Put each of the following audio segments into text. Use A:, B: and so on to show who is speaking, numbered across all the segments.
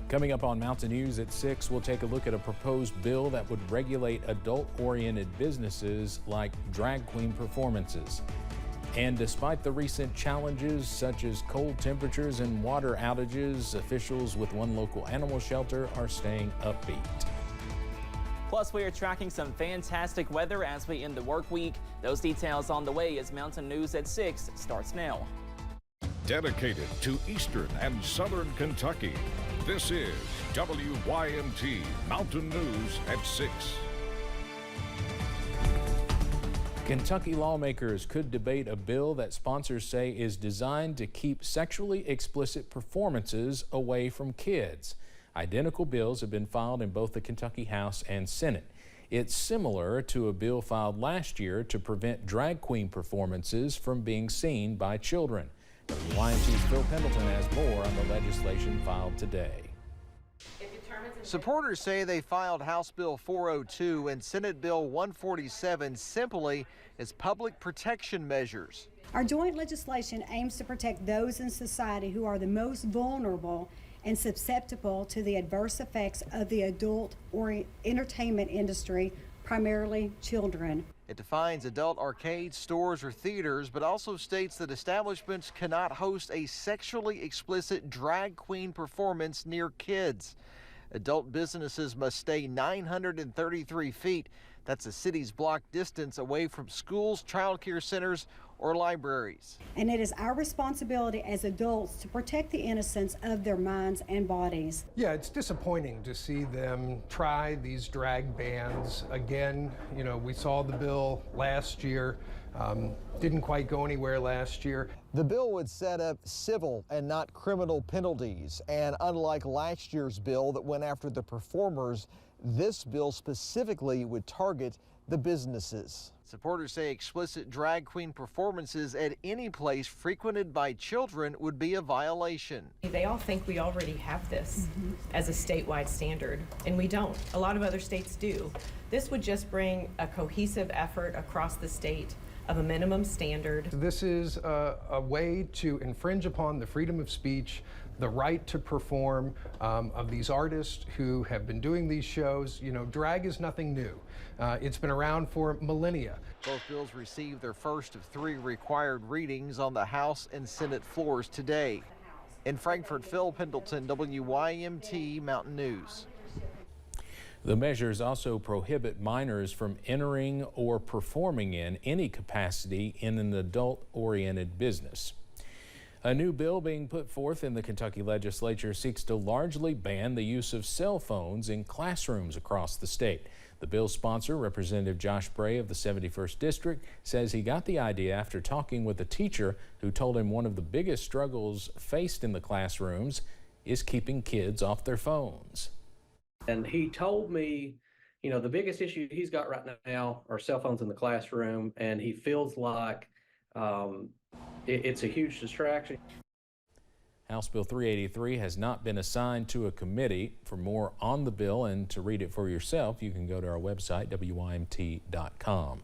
A: Coming up on Mountain News at 6, we'll take a look at a proposed bill that would regulate adult-oriented businesses like drag queen performances. And despite the recent challenges such as cold temperatures and water outages, officials with one local animal shelter are staying upbeat.
B: Plus, we are tracking some fantastic weather as we end the work week. Those details on the way as Mountain News at 6 starts now.
C: Dedicated to Eastern and Southern Kentucky, this is WYMT Mountain News at 6.
A: Kentucky lawmakers could debate a bill that sponsors say is designed to keep sexually explicit performances away from kids. Identical bills have been filed in both the Kentucky House and Senate. It's similar to a bill filed last year to prevent drag queen performances from being seen by children. WYMT's Phil Pendleton has more on the legislation filed today.
D: Supporters say they filed House Bill 402 and Senate Bill 147 simply as public protection measures.
E: Our joint legislation aims to protect those in society who are the most vulnerable and susceptible to the adverse effects of the adult or entertainment industry, primarily children.
D: It defines adult arcades, stores, or theaters, but also states that establishments cannot host a sexually explicit drag queen performance near kids. Adult businesses must stay 933 feet. That's the city's block distance away from schools, child care centers, or libraries.
E: And it is our responsibility as adults to protect the innocence of their minds and bodies.
F: Yeah, it's disappointing to see them try these drag bans again. You know, we saw the bill last year. Didn't quite go anywhere last year.
D: The bill would set up civil and not criminal penalties. And unlike last year's bill that went after the performers, this bill specifically would target the businesses. Supporters say explicit drag queen performances at any place frequented by children would be a violation.
G: They all think we already have this as a statewide standard, and we don't. A lot of other states do. This would just bring a cohesive effort across the state of a minimum standard.
F: This is a way to infringe upon the freedom of speech, the right to perform of these artists who have been doing these shows. You know, drag is nothing new. It's been around for millennia.
D: Both bills received their first of 3 required readings on the House and Senate floors today. In Frankfort, Phil Pendleton, WYMT Mountain News.
A: The measures also prohibit minors from entering or performing in any capacity in an adult-oriented business. A new bill being put forth in the Kentucky legislature seeks to largely ban the use of cell phones in classrooms across the state. The bill's sponsor, Representative Josh Bray of the 71st District, says he got the idea after talking with a teacher who told him one of the biggest struggles faced in the classrooms is keeping kids off their phones.
H: And he told me, you know, the biggest issue he's got right now are cell phones in the classroom, and he feels like it's a huge distraction.
A: House Bill 383 has not been assigned to a committee. For more on the bill and to read it for yourself, you can go to our website, WYMT.com.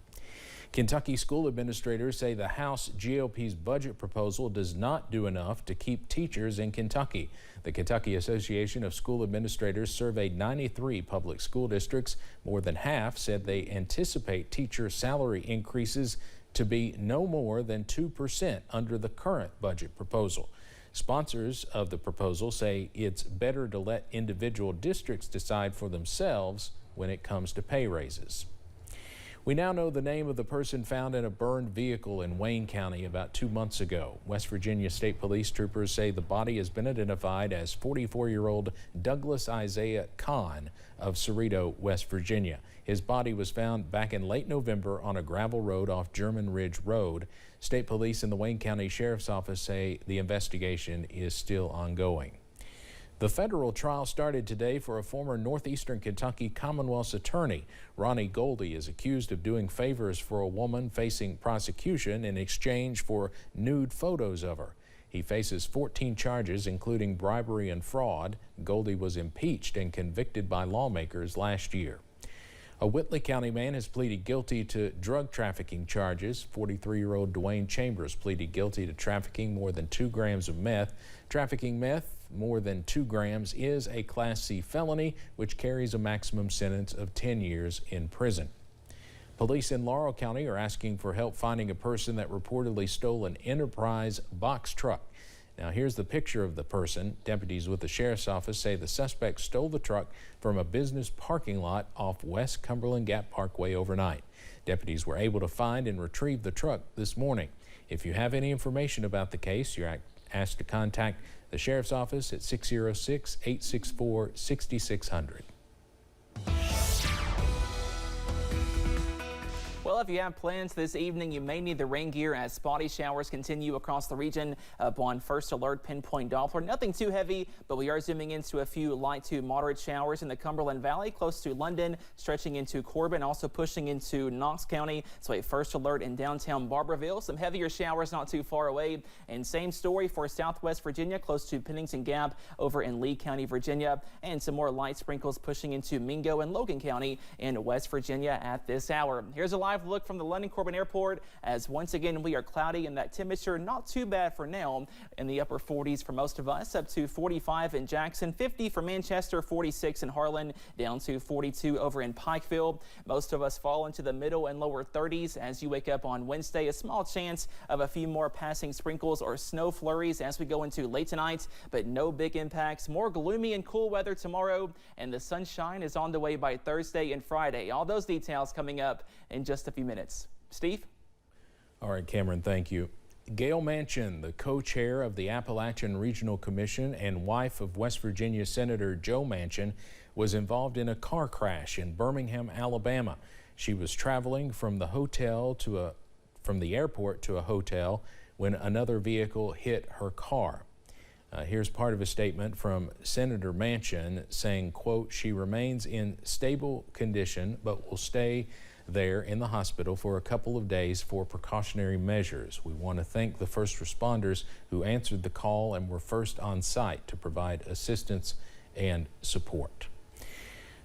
A: Kentucky school administrators say the House GOP's budget proposal does not do enough to keep teachers in Kentucky. The Kentucky Association of School Administrators surveyed 93 public school districts. More than half said they anticipate teacher salary increases to be no more than 2% under the current budget proposal. Sponsors of the proposal say it's better to let individual districts decide for themselves when it comes to pay raises. We now know the name of the person found in a burned vehicle in Wayne County about 2 months ago. West Virginia State Police troopers say the body has been identified as 44-year-old Douglas Isaiah Kahn of Cerrito, West Virginia. His body was found back in late November on a gravel road off German Ridge Road. State Police and the Wayne County Sheriff's Office say the investigation is still ongoing. The federal trial started today for a former Northeastern Kentucky Commonwealth's attorney. Ronnie Goldie is accused of doing favors for a woman facing prosecution in exchange for nude photos of her. He faces 14 charges, including bribery and fraud. Goldie was impeached and convicted by lawmakers last year. A Whitley County man has pleaded guilty to drug trafficking charges. 43-year-old Dwayne Chambers pleaded guilty to trafficking more than 2 grams of meth. Trafficking meth more than 2 grams is a Class C felony, which carries a maximum sentence of 10 years in prison. Police in Laurel County are asking for help finding a person that reportedly stole an Enterprise box truck. Now here's the picture of the person. Deputies with the sheriff's office say the suspect stole the truck from a business parking lot off West Cumberland Gap Parkway overnight. Deputies were able to find and retrieve the truck this morning. If you have any information about the case, you're asked to contact the sheriff's office at 606-864-6600.
B: Well, if you have plans this evening, you may need the rain gear as spotty showers continue across the region upon first alert pinpoint Doppler. Nothing too heavy, but we are zooming into a few light to moderate showers in the Cumberland Valley, close to London, stretching into Corbin, also pushing into Knox County. So a first alert in downtown Barberville. Some heavier showers not too far away. And same story for Southwest Virginia, close to Pennington Gap over in Lee County, Virginia. And some more light sprinkles pushing into Mingo and Logan County in West Virginia at this hour. Here's a live look from the London Corbin Airport as once again we are cloudy and that temperature not too bad for now, in the upper 40s for most of us, up to 45 in Jackson, 50 for Manchester, 46 in Harlan, down to 42 over in Pikeville. Most of us fall into the middle and lower 30s as you wake up on Wednesday. A small chance of a few more passing sprinkles or snow flurries as we go into late tonight, but no big impacts. More gloomy and cool weather tomorrow, and the sunshine is on the way by Thursday and Friday. All those details coming up in just a few minutes. Steve?
A: All right, Cameron, thank you. Gail Manchin, the co-chair of the Appalachian Regional Commission and wife of West Virginia Senator Joe Manchin, was involved in a car crash in Birmingham, Alabama. She was traveling from the airport to a hotel when another vehicle hit her car. Here's part of a statement from Senator Manchin saying, quote, "She remains in stable condition but will stay there in the hospital for a couple of days for precautionary measures. We want to thank the first responders who answered the call and were first on site to provide assistance and support."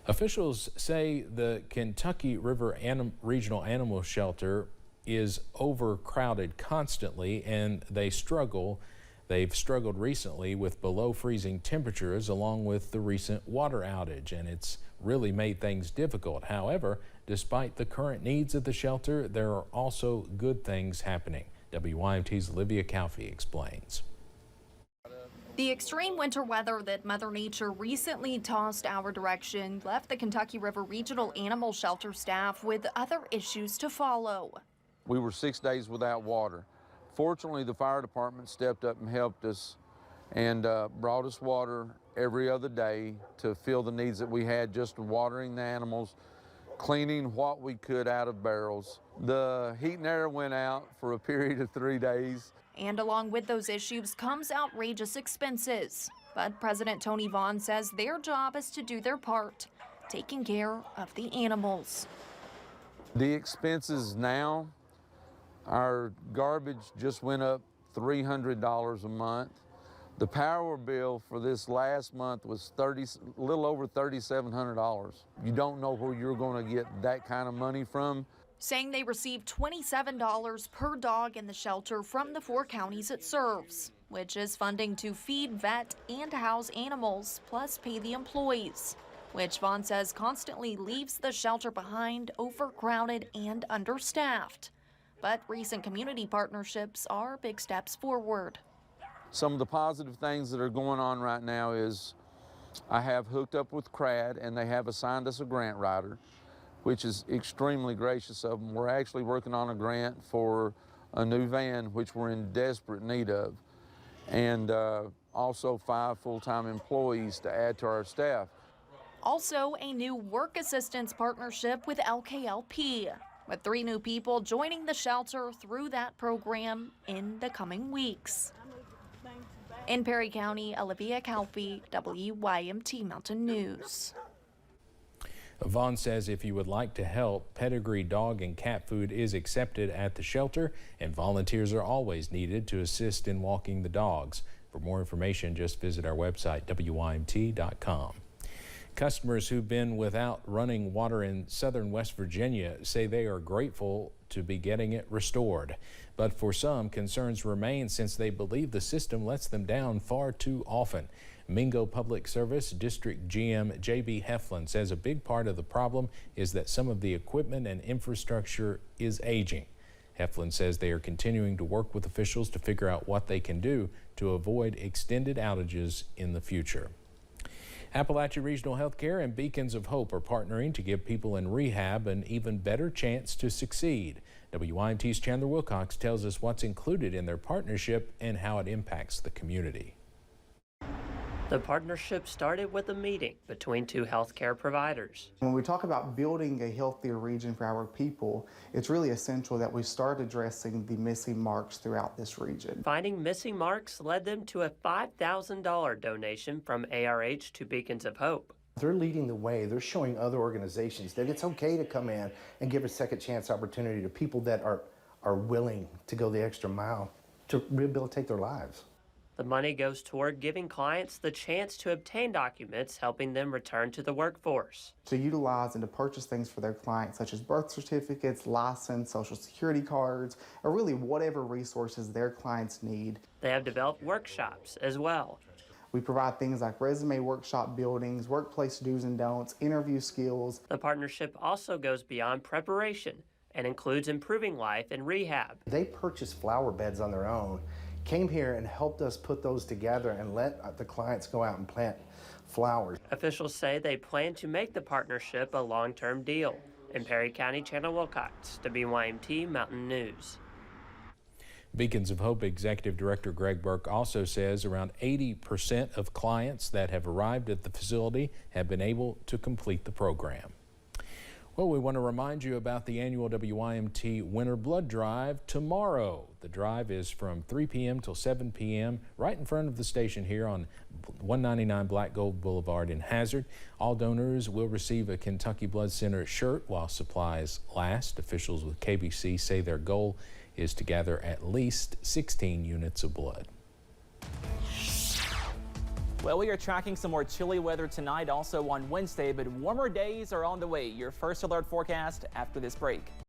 A: Officials say the Kentucky River Regional Animal Shelter is overcrowded constantly, and they've struggled recently with below freezing temperatures along with the recent water outage, and it's really made things difficult. However, despite the current needs of the shelter, there are also good things happening. WYMT's Olivia Calfee explains.
I: The extreme winter weather that Mother Nature recently tossed our direction left the Kentucky River Regional Animal Shelter staff with other issues to follow.
J: We were 6 days without water. Fortunately, the fire department stepped up and helped us and brought us water every other day to fill the needs that we had, just watering the animals, cleaning what we could out of barrels. The heat and air went out for a period of 3 days.
I: And along with those issues comes outrageous expenses. But President Tony Vaughn says their job is to do their part, taking care of the animals.
J: The expenses now, our garbage just went up $300 a month. The power bill for this last month was a little over $3,700. You don't know where you're going to get that kind of money from.
I: Saying they receive $27 per dog in the shelter from the 4 counties it serves, which is funding to feed, vet, and house animals, plus pay the employees, which Vaughn says constantly leaves the shelter behind, overcrowded and understaffed. But recent community partnerships are big steps forward.
J: Some of the positive things that are going on right now is I have hooked up with CRAD and they have assigned us a grant writer, which is extremely gracious of them. We're actually working on a grant for a new van, which we're in desperate need of, and also 5 full-time employees to add to our staff.
I: Also, a new work assistance partnership with LKLP, with 3 new people joining the shelter through that program in the coming weeks. In Perry County, Olivia Calfee, WYMT Mountain News.
A: Vaughn says if you would like to help, pedigree dog and cat food is accepted at the shelter, and volunteers are always needed to assist in walking the dogs. For more information, just visit our website, WYMT.com. Customers who've been without running water in southern West Virginia say they are grateful to be getting it restored. But for some, concerns remain since they believe the system lets them down far too often. Mingo Public Service District GM J.B. Heflin says a big part of the problem is that some of the equipment and infrastructure is aging. Heflin says they are continuing to work with officials to figure out what they can do to avoid extended outages in the future. Appalachia Regional Healthcare and Beacons of Hope are partnering to give people in rehab an even better chance to succeed. WYMT's Chandler Wilcox tells us what's included in their partnership and how it impacts the community.
K: The partnership started with a meeting between two healthcare providers.
L: When we talk about building a healthier region for our people, it's really essential that we start addressing the missing marks throughout this region.
K: Finding missing marks led them to a $5,000 donation from ARH to Beacons of Hope.
M: They're leading the way. They're showing other organizations that it's okay to come in and give a second chance opportunity to people that are willing to go the extra mile to rehabilitate their lives.
K: The money goes toward giving clients the chance to obtain documents, helping them return to the workforce.
L: To utilize and to purchase things for their clients, such as birth certificates, license, social security cards, or really whatever resources their clients need.
K: They have developed workshops as well.
L: We provide things like resume workshop buildings, workplace do's and don'ts, interview skills.
K: The partnership also goes beyond preparation and includes improving life in rehab.
M: They purchased flower beds on their own, came here and helped us put those together and let the clients go out and plant flowers.
K: Officials say they plan to make the partnership a long-term deal. In Perry County, Chandler Wilcox, WYMT Mountain News.
A: Beacons of Hope Executive Director Greg Burke also says around 80% of clients that have arrived at the facility have been able to complete the program. Well, we want to remind you about the annual WYMT Winter Blood Drive tomorrow. The drive is from 3 p.m. till 7 p.m. right in front of the station here on 199 Black Gold Boulevard in Hazard. All donors will receive a Kentucky Blood Center shirt while supplies last. Officials with KBC say their goal is to gather at least 16 units of blood.
B: Well, we are tracking some more chilly weather tonight, also on Wednesday, but warmer days are on the way. Your first alert forecast after this break.